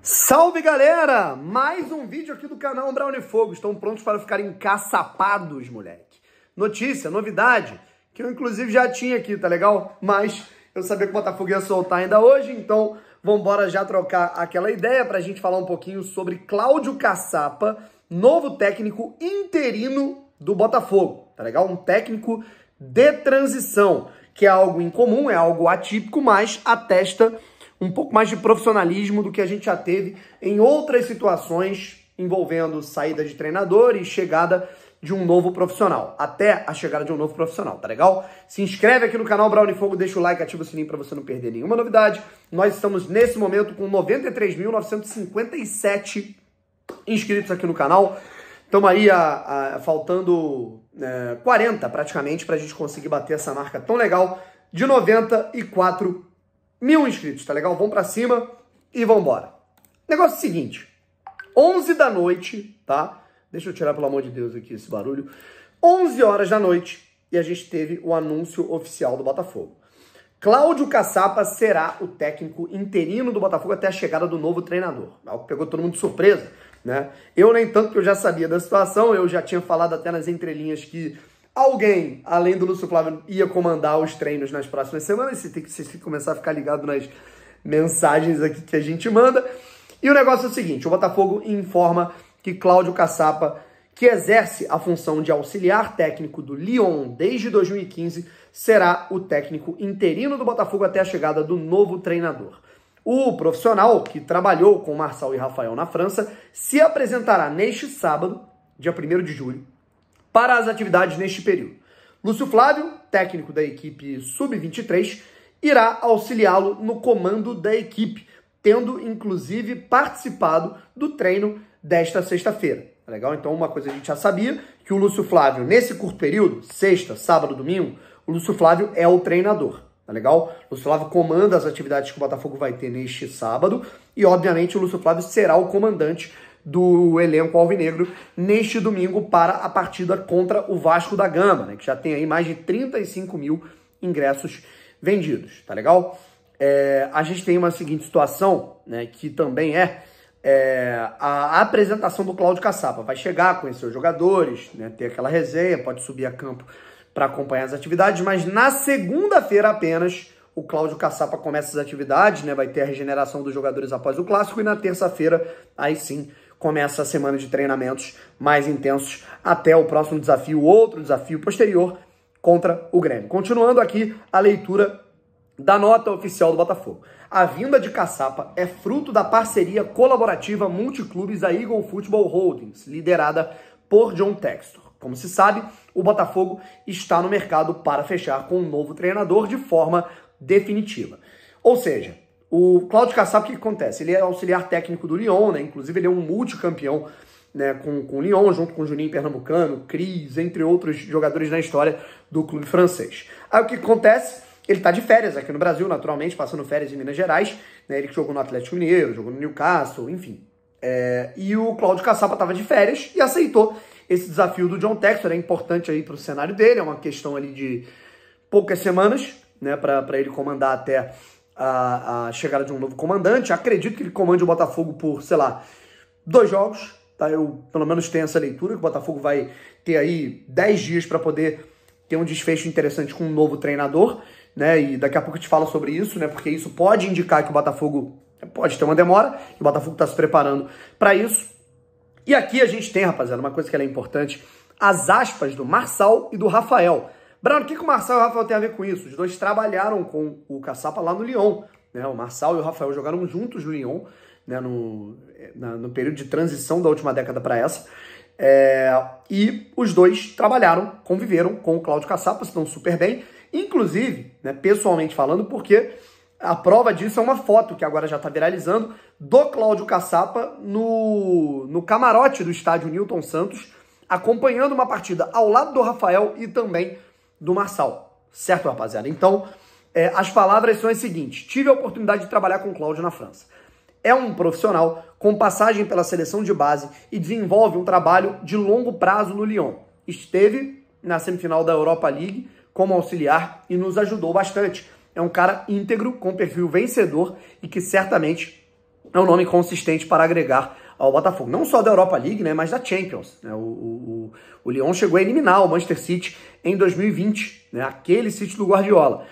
Salve, galera! Mais um vídeo aqui do canal Brownie Fogo. Estão prontos para ficarem encaçapados, moleque. Notícia, novidade, que eu inclusive já tinha aqui, tá legal? Mas eu sabia que o Botafogo ia soltar ainda hoje, então vambora já trocar aquela ideia pra gente falar um pouquinho sobre Cláudio Caçapa, novo técnico interino do Botafogo, tá legal? Um técnico de transição, que é algo incomum, é algo atípico, mas atesta um pouco mais de profissionalismo do que a gente já teve em outras situações envolvendo saída de treinador e chegada de um novo profissional. Até a chegada de um novo profissional, tá legal? Se inscreve aqui no canal Brownie Fogo, deixa o like, ativa o sininho para você não perder nenhuma novidade. Nós estamos nesse momento com 93.957 inscritos aqui no canal. Estamos aí faltando 40 praticamente para a gente conseguir bater essa marca tão legal de 94 mil inscritos, tá legal? Vamos pra cima e vambora. Negócio é o seguinte, 11 da noite, tá? Deixa eu tirar, pelo amor de Deus, aqui esse barulho. 11 horas da noite e a gente teve o anúncio oficial do Botafogo. Cláudio Caçapa será o técnico interino do Botafogo até a chegada do novo treinador. Algo que pegou todo mundo de surpresa, né? Eu, nem tanto, que eu já sabia da situação, eu já tinha falado até nas entrelinhas que alguém, além do Lúcio Flávio, ia comandar os treinos nas próximas semanas. Vocês têm que começar a ficar ligado nas mensagens aqui que a gente manda. E o negócio é o seguinte, o Botafogo informa que Cláudio Caçapa, que exerce a função de auxiliar técnico do Lyon desde 2015, será o técnico interino do Botafogo até a chegada do novo treinador. O profissional, que trabalhou com Marçal e Rafael na França, se apresentará neste sábado, dia 1º de julho, para as atividades neste período. Lúcio Flávio, técnico da equipe Sub-23, irá auxiliá-lo no comando da equipe, tendo inclusive participado do treino desta sexta-feira. Tá legal? Então, uma coisa a gente já sabia, que o Lúcio Flávio, nesse curto período, sexta, sábado, domingo, o Lúcio Flávio é o treinador. Tá legal? O Lúcio Flávio comanda as atividades que o Botafogo vai ter neste sábado e, obviamente, o Lúcio Flávio será o comandante do elenco alvinegro neste domingo para a partida contra o Vasco da Gama, né, que já tem aí mais de 35 mil ingressos vendidos, tá legal? A gente tem uma seguinte situação, né, que também a apresentação do Cláudio Caçapa. Vai chegar, conhecer os jogadores, né, ter aquela resenha, pode subir a campo para acompanhar as atividades, mas na segunda-feira apenas o Cláudio Caçapa começa as atividades, né, vai ter a regeneração dos jogadores após o Clássico e na terça-feira, aí sim, começa a semana de treinamentos mais intensos até o próximo desafio, outro desafio posterior contra o Grêmio. Continuando aqui a leitura da nota oficial do Botafogo. A vinda de Caçapa é fruto da parceria colaborativa multiclubes da Eagle Football Holdings, liderada por John Textor. Como se sabe, o Botafogo está no mercado para fechar com um novo treinador de forma definitiva. Ou seja, o Cláudio Caçapa, o que acontece? Ele é auxiliar técnico do Lyon, né? Inclusive ele é um multicampeão, né, com o Lyon, junto com o Juninho Pernambucano, Cris, entre outros jogadores na história do clube francês. Aí o que acontece? Ele tá de férias aqui no Brasil, naturalmente, passando férias em Minas Gerais, né? Ele que jogou no Atlético Mineiro, jogou no Newcastle, enfim. E o Cláudio Caçapa estava de férias e aceitou esse desafio do John Textor. É importante aí para o cenário dele, é uma questão ali de poucas semanas, né, para ele comandar até a chegada de um novo comandante. Acredito que ele comande o Botafogo por, sei lá, 2 jogos, tá? Eu pelo menos tenho essa leitura, que o Botafogo vai ter aí 10 dias para poder ter um desfecho interessante com um novo treinador, né? E daqui a pouco eu te falo sobre isso, né? Porque isso pode indicar que o Botafogo pode ter uma demora, e o Botafogo está se preparando para isso. E aqui a gente tem, rapaziada, uma coisa que é importante, as aspas do Marçal e do Rafael. Bruno, o que o Marçal e o Rafael têm a ver com isso? Os dois trabalharam com o Caçapa lá no Lyon, né? O Marçal e o Rafael jogaram juntos no Lyon, né? no período de transição da última década para essa. E os dois trabalharam, conviveram com o Cláudio Caçapa, estão super bem. Inclusive, né, pessoalmente falando, porque a prova disso é uma foto que agora já está viralizando do Cláudio Caçapa no camarote do estádio Newton Santos, acompanhando uma partida ao lado do Rafael e também do Marçal. Certo, rapaziada? Então, as palavras são as seguintes. Tive a oportunidade de trabalhar com o Cláudio na França. É um profissional com passagem pela seleção de base e desenvolve um trabalho de longo prazo no Lyon. Esteve na semifinal da Europa League como auxiliar e nos ajudou bastante. É um cara íntegro, com perfil vencedor e que certamente é um nome consistente para agregar ao Botafogo. Não só da Europa League, né, mas da Champions. Né? O Lyon chegou a eliminar o Manchester City em 2020, né, aquele City do Guardiola.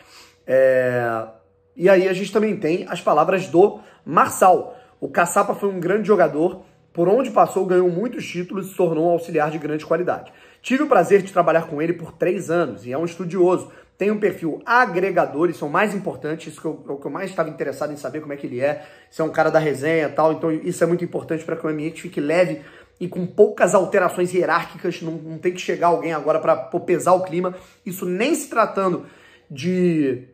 E aí a gente também tem as palavras do Marçal. O Caçapa foi um grande jogador, por onde passou ganhou muitos títulos e se tornou um auxiliar de grande qualidade. Tive o prazer de trabalhar com ele por 3 anos e é um estudioso. Tem um perfil agregador, isso é o mais importante, isso é o que eu mais estava interessado em saber como é que ele é. Isso é um cara da resenha e tal, então isso é muito importante para que o ambiente fique leve e com poucas alterações hierárquicas. Não tem que chegar alguém agora para pesar o clima. Isso nem se tratando de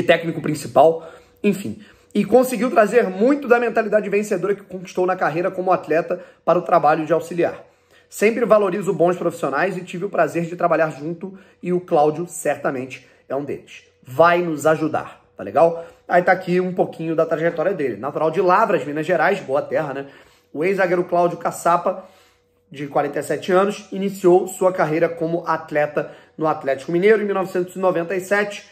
técnico principal, enfim. E conseguiu trazer muito da mentalidade vencedora que conquistou na carreira como atleta para o trabalho de auxiliar. Sempre valorizo bons profissionais e tive o prazer de trabalhar junto e o Cláudio certamente é um deles. Vai nos ajudar, tá legal? Aí tá aqui um pouquinho da trajetória dele. Natural de Lavras, Minas Gerais, boa terra, né? O ex-zagueiro Cláudio Caçapa, de 47 anos, iniciou sua carreira como atleta no Atlético Mineiro em 1997,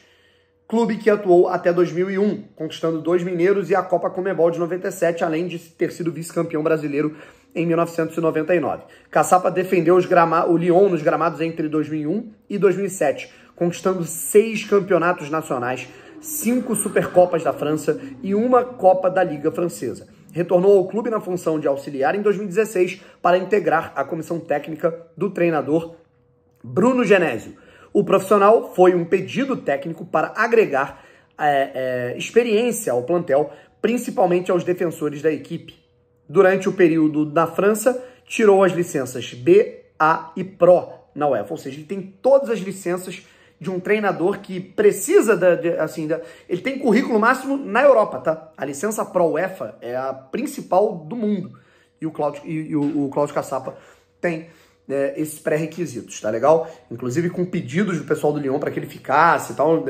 clube que atuou até 2001, conquistando 2 mineiros e a Copa Conmebol de 97, além de ter sido vice-campeão brasileiro em 1999. Caçapa defendeu o Lyon nos gramados entre 2001 e 2007, conquistando 6 campeonatos nacionais, 5 Supercopas da França e 1 Copa da Liga Francesa. Retornou ao clube na função de auxiliar em 2016 para integrar a comissão técnica do treinador Bruno Genésio. O profissional foi um pedido técnico para agregar experiência ao plantel, principalmente aos defensores da equipe. Durante o período na França, tirou as licenças B, A e Pro na UEFA. Ou seja, ele tem todas as licenças de um treinador que precisa ele tem currículo máximo na Europa, tá? A licença Pro UEFA é a principal do mundo. E o Cláudio Caçapa tem esses pré-requisitos, tá legal? Inclusive com pedidos do pessoal do Lyon para que ele ficasse e tal,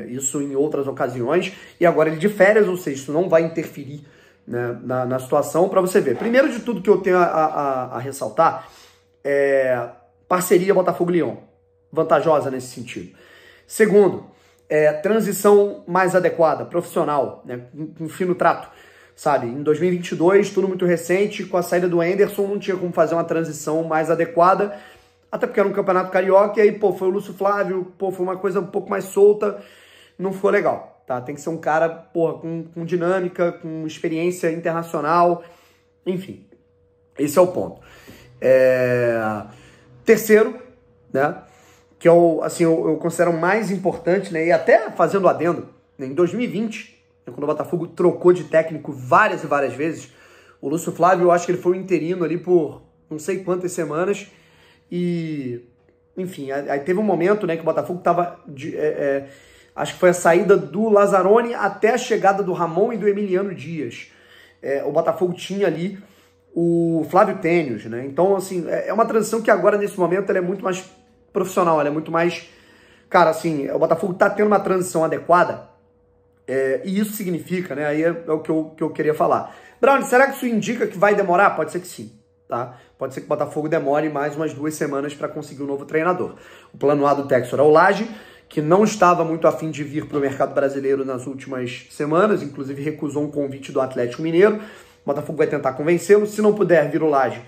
isso em outras ocasiões. E agora ele de férias, ou seja, isso não vai interferir, né, na situação, para você ver. Primeiro de tudo que eu tenho a ressaltar é parceria Botafogo-Lyon, vantajosa nesse sentido. Segundo, transição mais adequada, profissional, né, com fino trato, sabe? Em 2022, tudo muito recente, com a saída do Henderson, não tinha como fazer uma transição mais adequada, até porque era um campeonato carioca, e aí, foi o Lúcio Flávio, foi uma coisa um pouco mais solta, não ficou legal. Tá? Tem que ser um cara, com dinâmica, com experiência internacional, enfim. Esse é o ponto. Terceiro, né, que eu considero mais importante, né, e até fazendo adendo, né, em 2020, quando o Botafogo trocou de técnico várias e várias vezes, o Lúcio Flávio, eu acho que ele foi um interino ali por não sei quantas semanas, e, enfim, aí teve um momento, né, que o Botafogo estava... acho que foi a saída do Lazzaroni até a chegada do Ramon e do Emiliano Dias. O Botafogo tinha ali o Flávio Tênios, né? Então, assim, é uma transição que agora, nesse momento, ela é muito mais profissional, ela é muito mais... Cara, assim, o Botafogo tá tendo uma transição adequada, e isso significa, né? Aí é o que eu queria falar. Brown, será que isso indica que vai demorar? Pode ser que sim, tá? Pode ser que o Botafogo demore mais umas 2 semanas para conseguir um novo treinador. O plano A do Textor é o Lage, que não estava muito afim de vir para o mercado brasileiro nas últimas semanas, inclusive recusou um convite do Atlético Mineiro. O Botafogo vai tentar convencê-lo. Se não puder vir o Lage,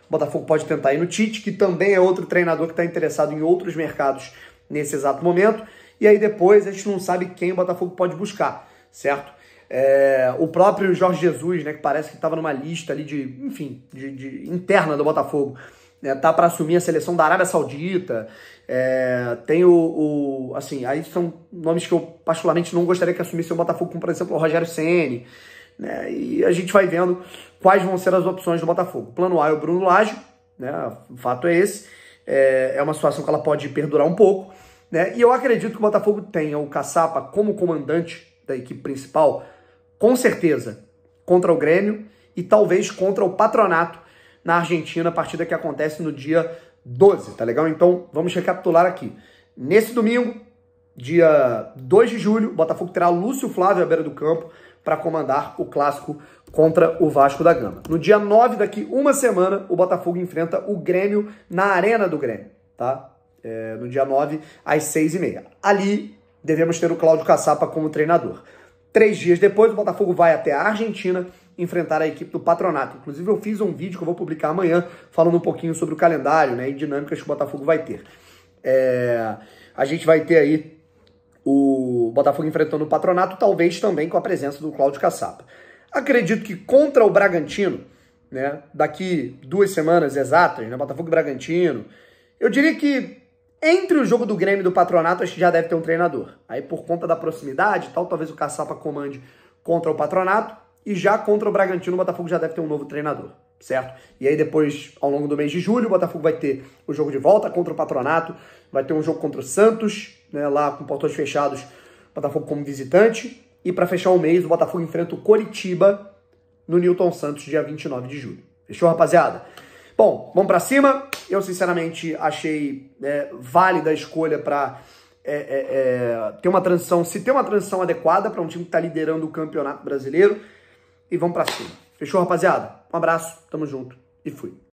o Botafogo pode tentar ir no Tite, que também é outro treinador que está interessado em outros mercados nesse exato momento. E aí depois a gente não sabe quem o Botafogo pode buscar, certo? O próprio Jorge Jesus, né, que parece que estava numa lista ali de interna do Botafogo, tá para assumir a seleção da Arábia Saudita. Tem assim, aí são nomes que eu particularmente não gostaria que assumisse o Botafogo, como por exemplo o Rogério Ceni, né? E a gente vai vendo quais vão ser as opções do Botafogo. Plano A é o Bruno Lage, né? O fato é esse. É uma situação que ela pode perdurar um pouco, né? E eu acredito que o Botafogo tenha o Caçapa como comandante da equipe principal, com certeza, contra o Grêmio e talvez contra o Patronato na Argentina, a partida que acontece no dia 12, tá legal? Então, vamos recapitular aqui. Nesse domingo, dia 2 de julho, o Botafogo terá Lúcio Flávio à beira do campo para comandar o clássico contra o Vasco da Gama. No dia 9, daqui uma semana, o Botafogo enfrenta o Grêmio na Arena do Grêmio, tá? No dia 9, às 6h30. Ali, devemos ter o Cláudio Caçapa como treinador. 3 dias depois, o Botafogo vai até a Argentina enfrentar a equipe do Patronato. Inclusive, eu fiz um vídeo que eu vou publicar amanhã falando um pouquinho sobre o calendário, né, e dinâmicas que o Botafogo vai ter. A gente vai ter aí o Botafogo enfrentando o Patronato, talvez também com a presença do Cláudio Caçapa. Acredito que contra o Bragantino, né, daqui 2 semanas exatas, né, Botafogo e Bragantino, eu diria que entre o jogo do Grêmio e do Patronato, acho que já deve ter um treinador. Aí, por conta da proximidade e tal, talvez o Caçapa comande contra o Patronato, e já contra o Bragantino, o Botafogo já deve ter um novo treinador, certo? E aí depois, ao longo do mês de julho, o Botafogo vai ter o jogo de volta contra o Patronato, vai ter um jogo contra o Santos, né, lá com portões fechados, o Botafogo como visitante, e para fechar o mês, o Botafogo enfrenta o Coritiba no Newton Santos, dia 29 de julho. Fechou, rapaziada? Bom, vamos para cima. Eu, sinceramente, achei válida a escolha para ter uma transição, se ter uma transição adequada para um time que está liderando o Campeonato Brasileiro. E vamos para cima. Fechou, rapaziada? Um abraço, tamo junto e fui.